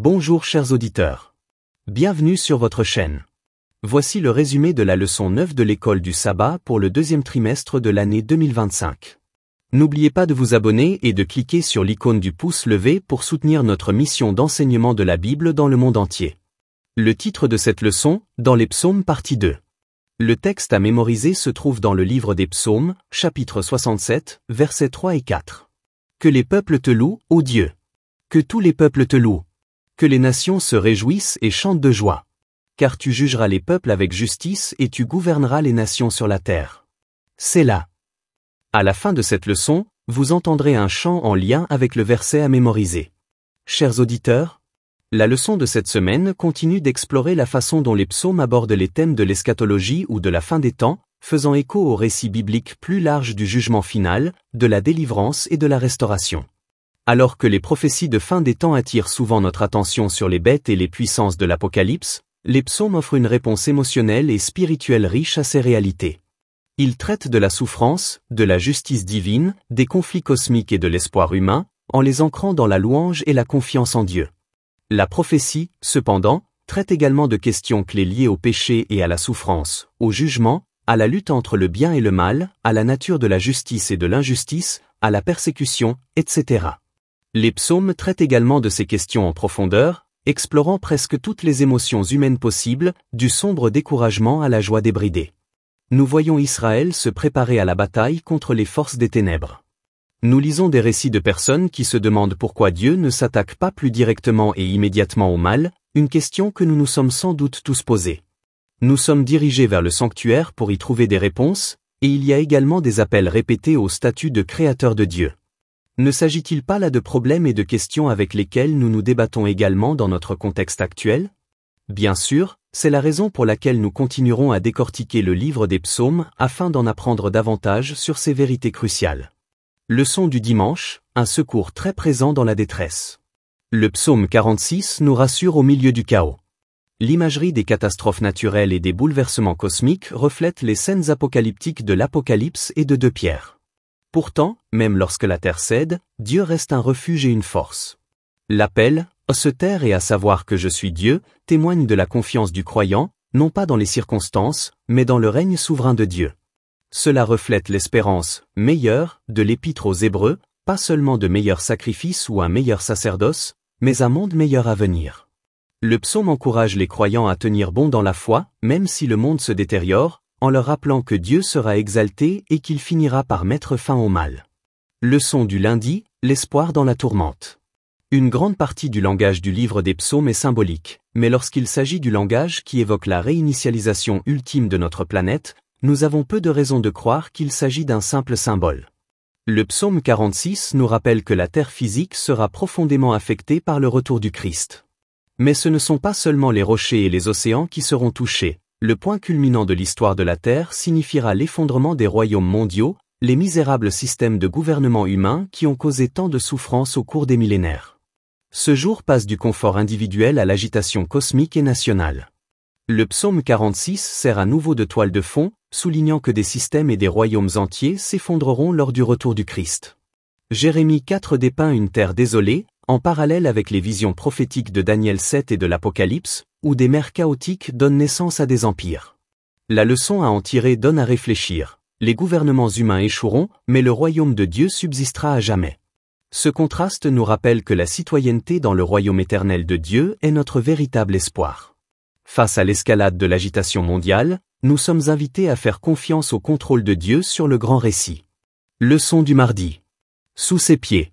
Bonjour chers auditeurs. Bienvenue sur votre chaîne. Voici le résumé de la leçon 9 de l'école du sabbat pour le deuxième trimestre de l'année 2025. N'oubliez pas de vous abonner et de cliquer sur l'icône du pouce levé pour soutenir notre mission d'enseignement de la Bible dans le monde entier. Le titre de cette leçon, dans les psaumes partie 2. Le texte à mémoriser se trouve dans le livre des psaumes, chapitre 67, versets 3 et 4. Que les peuples te louent, ô Dieu. Que tous les peuples te louent. Que les nations se réjouissent et chantent de joie. Car tu jugeras les peuples avec justice et tu gouverneras les nations sur la terre. Sélah. À la fin de cette leçon, vous entendrez un chant en lien avec le verset à mémoriser. Chers auditeurs, la leçon de cette semaine continue d'explorer la façon dont les psaumes abordent les thèmes de l'eschatologie ou de la fin des temps, faisant écho au récit biblique plus large du jugement final, de la délivrance et de la restauration. Alors que les prophéties de fin des temps attirent souvent notre attention sur les bêtes et les puissances de l'Apocalypse, les psaumes offrent une réponse émotionnelle et spirituelle riche à ces réalités. Ils traitent de la souffrance, de la justice divine, des conflits cosmiques et de l'espoir humain, en les ancrant dans la louange et la confiance en Dieu. La prophétie, cependant, traite également de questions clés liées au péché et à la souffrance, au jugement, à la lutte entre le bien et le mal, à la nature de la justice et de l'injustice, à la persécution, etc. Les psaumes traitent également de ces questions en profondeur, explorant presque toutes les émotions humaines possibles, du sombre découragement à la joie débridée. Nous voyons Israël se préparer à la bataille contre les forces des ténèbres. Nous lisons des récits de personnes qui se demandent pourquoi Dieu ne s'attaque pas plus directement et immédiatement au mal, une question que nous nous sommes sans doute tous posée. Nous sommes dirigés vers le sanctuaire pour y trouver des réponses, et il y a également des appels répétés au statut de créateur de Dieu. Ne s'agit-il pas là de problèmes et de questions avec lesquels nous nous débattons également dans notre contexte actuel? Bien sûr, c'est la raison pour laquelle nous continuerons à décortiquer le livre des psaumes afin d'en apprendre davantage sur ces vérités cruciales. Leçon du dimanche, un secours très présent dans la détresse. Le psaume 46 nous rassure au milieu du chaos. L'imagerie des catastrophes naturelles et des bouleversements cosmiques reflète les scènes apocalyptiques de l'Apocalypse et de 2 Pierre. Pourtant, même lorsque la terre cède, Dieu reste un refuge et une force. L'appel, à se taire et à savoir que je suis Dieu, témoigne de la confiance du croyant, non pas dans les circonstances, mais dans le règne souverain de Dieu. Cela reflète l'espérance, meilleure, de l'épître aux Hébreux, pas seulement de meilleurs sacrifices ou un meilleur sacerdoce, mais un monde meilleur à venir. Le psaume encourage les croyants à tenir bon dans la foi, même si le monde se détériore, en leur rappelant que Dieu sera exalté et qu'il finira par mettre fin au mal. Leçon du lundi, l'espoir dans la tourmente. Une grande partie du langage du livre des psaumes est symbolique, mais lorsqu'il s'agit du langage qui évoque la réinitialisation ultime de notre planète, nous avons peu de raisons de croire qu'il s'agit d'un simple symbole. Le psaume 46 nous rappelle que la terre physique sera profondément affectée par le retour du Christ. Mais ce ne sont pas seulement les rochers et les océans qui seront touchés. Le point culminant de l'histoire de la Terre signifiera l'effondrement des royaumes mondiaux, les misérables systèmes de gouvernement humain qui ont causé tant de souffrances au cours des millénaires. Ce jour passe du confort individuel à l'agitation cosmique et nationale. Le psaume 46 sert à nouveau de toile de fond, soulignant que des systèmes et des royaumes entiers s'effondreront lors du retour du Christ. Jérémie 4 dépeint une terre désolée, en parallèle avec les visions prophétiques de Daniel 7 et de l'Apocalypse, où des mers chaotiques donnent naissance à des empires. La leçon à en tirer donne à réfléchir. Les gouvernements humains échoueront, mais le royaume de Dieu subsistera à jamais. Ce contraste nous rappelle que la citoyenneté dans le royaume éternel de Dieu est notre véritable espoir. Face à l'escalade de l'agitation mondiale, nous sommes invités à faire confiance au contrôle de Dieu sur le grand récit. Leçon du mardi. Sous ses pieds.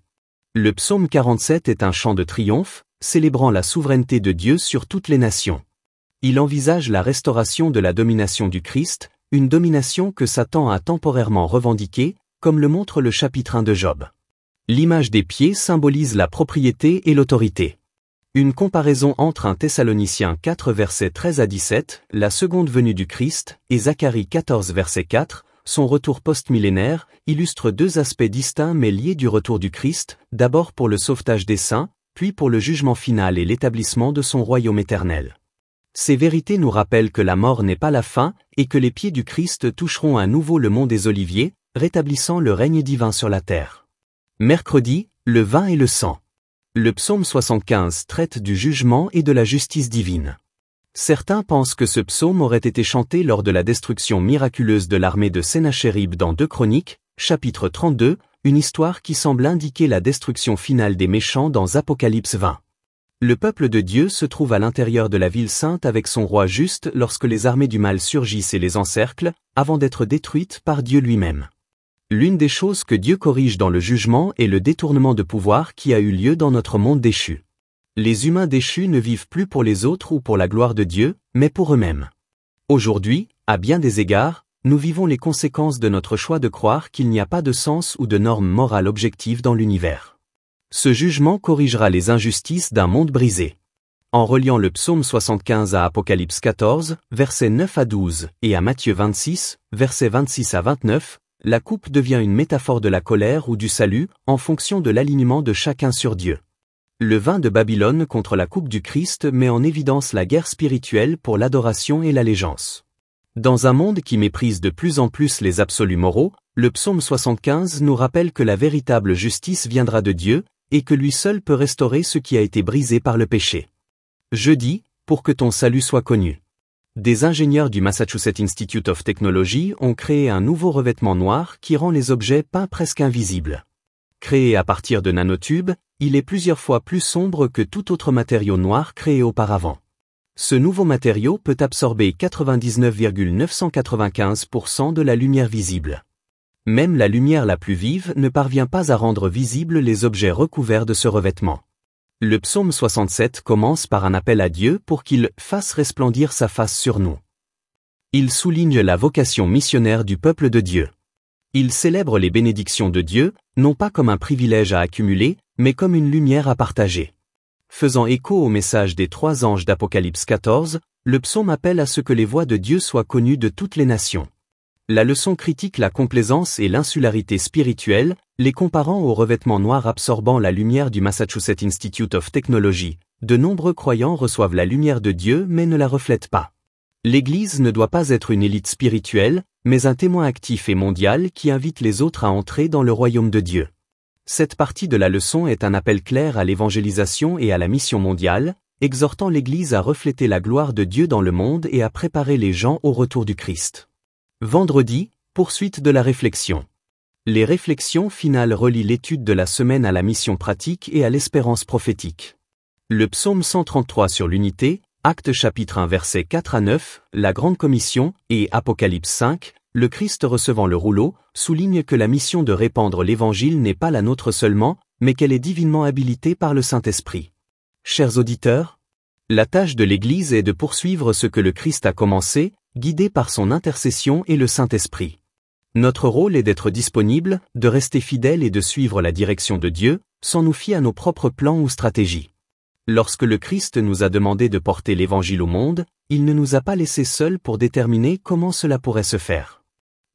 Le psaume 47 est un chant de triomphe, célébrant la souveraineté de Dieu sur toutes les nations. Il envisage la restauration de la domination du Christ, une domination que Satan a temporairement revendiquée, comme le montre le chapitre 1 de Job. L'image des pieds symbolise la propriété et l'autorité. Une comparaison entre 1 Thessaloniciens 4 versets 13 à 17, la seconde venue du Christ, et Zacharie 14 verset 4, son retour post-millénaire, illustre 2 aspects distincts mais liés du retour du Christ, d'abord pour le sauvetage des saints, puis pour le jugement final et l'établissement de son royaume éternel. Ces vérités nous rappellent que la mort n'est pas la fin, et que les pieds du Christ toucheront à nouveau le mont des Oliviers, rétablissant le règne divin sur la terre. Mercredi, le vin et le sang. Le psaume 75 traite du jugement et de la justice divine. Certains pensent que ce psaume aurait été chanté lors de la destruction miraculeuse de l'armée de Sennachérib dans 2 Chroniques, chapitre 32, une histoire qui semble indiquer la destruction finale des méchants dans Apocalypse 20. Le peuple de Dieu se trouve à l'intérieur de la ville sainte avec son roi juste lorsque les armées du mal surgissent et les encerclent, avant d'être détruites par Dieu lui-même. L'une des choses que Dieu corrige dans le jugement est le détournement de pouvoir qui a eu lieu dans notre monde déchu. Les humains déchus ne vivent plus pour les autres ou pour la gloire de Dieu, mais pour eux-mêmes. Aujourd'hui, à bien des égards, nous vivons les conséquences de notre choix de croire qu'il n'y a pas de sens ou de normes morales objectives dans l'univers. Ce jugement corrigera les injustices d'un monde brisé. En reliant le psaume 75 à Apocalypse 14, versets 9 à 12, et à Matthieu 26, versets 26 à 29, la coupe devient une métaphore de la colère ou du salut, en fonction de l'alignement de chacun sur Dieu. Le vin de Babylone contre la coupe du Christ met en évidence la guerre spirituelle pour l'adoration et l'allégeance. Dans un monde qui méprise de plus en plus les absolus moraux, le psaume 75 nous rappelle que la véritable justice viendra de Dieu, et que lui seul peut restaurer ce qui a été brisé par le péché. Jeudi, pour que ton salut soit connu. Des ingénieurs du Massachusetts Institute of Technology ont créé un nouveau revêtement noir qui rend les objets peints presque invisibles. Créé à partir de nanotubes, il est plusieurs fois plus sombre que tout autre matériau noir créé auparavant. Ce nouveau matériau peut absorber 99,995% de la lumière visible. Même la lumière la plus vive ne parvient pas à rendre visibles les objets recouverts de ce revêtement. Le psaume 67 commence par un appel à Dieu pour qu'il fasse resplendir sa face sur nous. Il souligne la vocation missionnaire du peuple de Dieu. Il célèbre les bénédictions de Dieu, non pas comme un privilège à accumuler, mais comme une lumière à partager. Faisant écho au message des 3 anges d'Apocalypse 14, le psaume appelle à ce que les voies de Dieu soient connues de toutes les nations. La leçon critique la complaisance et l'insularité spirituelle, les comparant au revêtement noir absorbant la lumière du Massachusetts Institute of Technology. De nombreux croyants reçoivent la lumière de Dieu mais ne la reflètent pas. L'Église ne doit pas être une élite spirituelle, mais un témoin actif et mondial qui invite les autres à entrer dans le royaume de Dieu. Cette partie de la leçon est un appel clair à l'évangélisation et à la mission mondiale, exhortant l'Église à refléter la gloire de Dieu dans le monde et à préparer les gens au retour du Christ. Vendredi, poursuite de la réflexion. Les réflexions finales relient l'étude de la semaine à la mission pratique et à l'espérance prophétique. Le psaume 133 sur l'unité, Actes chapitre 1 versets 4 à 9, la Grande Commission, et Apocalypse 5, le Christ recevant le rouleau, souligne que la mission de répandre l'Évangile n'est pas la nôtre seulement, mais qu'elle est divinement habilitée par le Saint-Esprit. Chers auditeurs, la tâche de l'Église est de poursuivre ce que le Christ a commencé, guidé par son intercession et le Saint-Esprit. Notre rôle est d'être disponible, de rester fidèle et de suivre la direction de Dieu, sans nous fier à nos propres plans ou stratégies. Lorsque le Christ nous a demandé de porter l'Évangile au monde, il ne nous a pas laissés seuls pour déterminer comment cela pourrait se faire.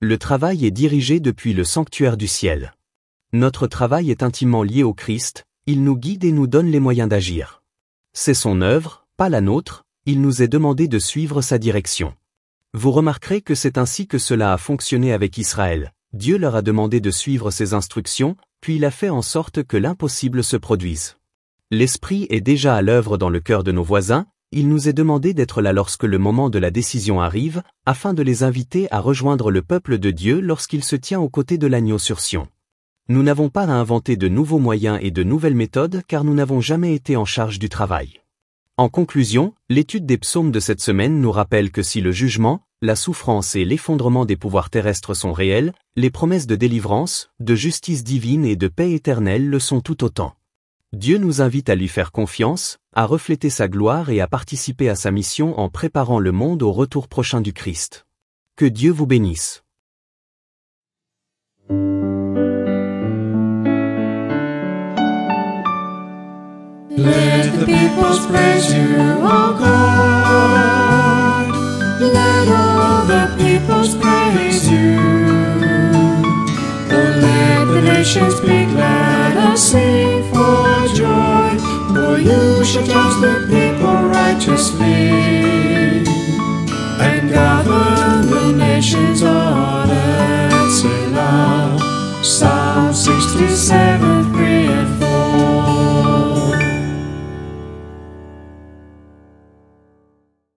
Le travail est dirigé depuis le sanctuaire du ciel. Notre travail est intimement lié au Christ, il nous guide et nous donne les moyens d'agir. C'est son œuvre, pas la nôtre, il nous est demandé de suivre sa direction. Vous remarquerez que c'est ainsi que cela a fonctionné avec Israël. Dieu leur a demandé de suivre ses instructions, puis il a fait en sorte que l'impossible se produise. L'Esprit est déjà à l'œuvre dans le cœur de nos voisins, il nous est demandé d'être là lorsque le moment de la décision arrive, afin de les inviter à rejoindre le peuple de Dieu lorsqu'il se tient aux côtés de l'agneau sur Sion. Nous n'avons pas à inventer de nouveaux moyens et de nouvelles méthodes car nous n'avons jamais été en charge du travail. En conclusion, l'étude des psaumes de cette semaine nous rappelle que si le jugement, la souffrance et l'effondrement des pouvoirs terrestres sont réels, les promesses de délivrance, de justice divine et de paix éternelle le sont tout autant. Dieu nous invite à lui faire confiance, à refléter sa gloire et à participer à sa mission en préparant le monde au retour prochain du Christ. Que Dieu vous bénisse. Let the peoples praise you, O God. Let all the peoples praise you. Oh, let the nations be glad and sing for joy. For you shall judge the people righteously and gather the nations on earth. Selah. Psalm 67.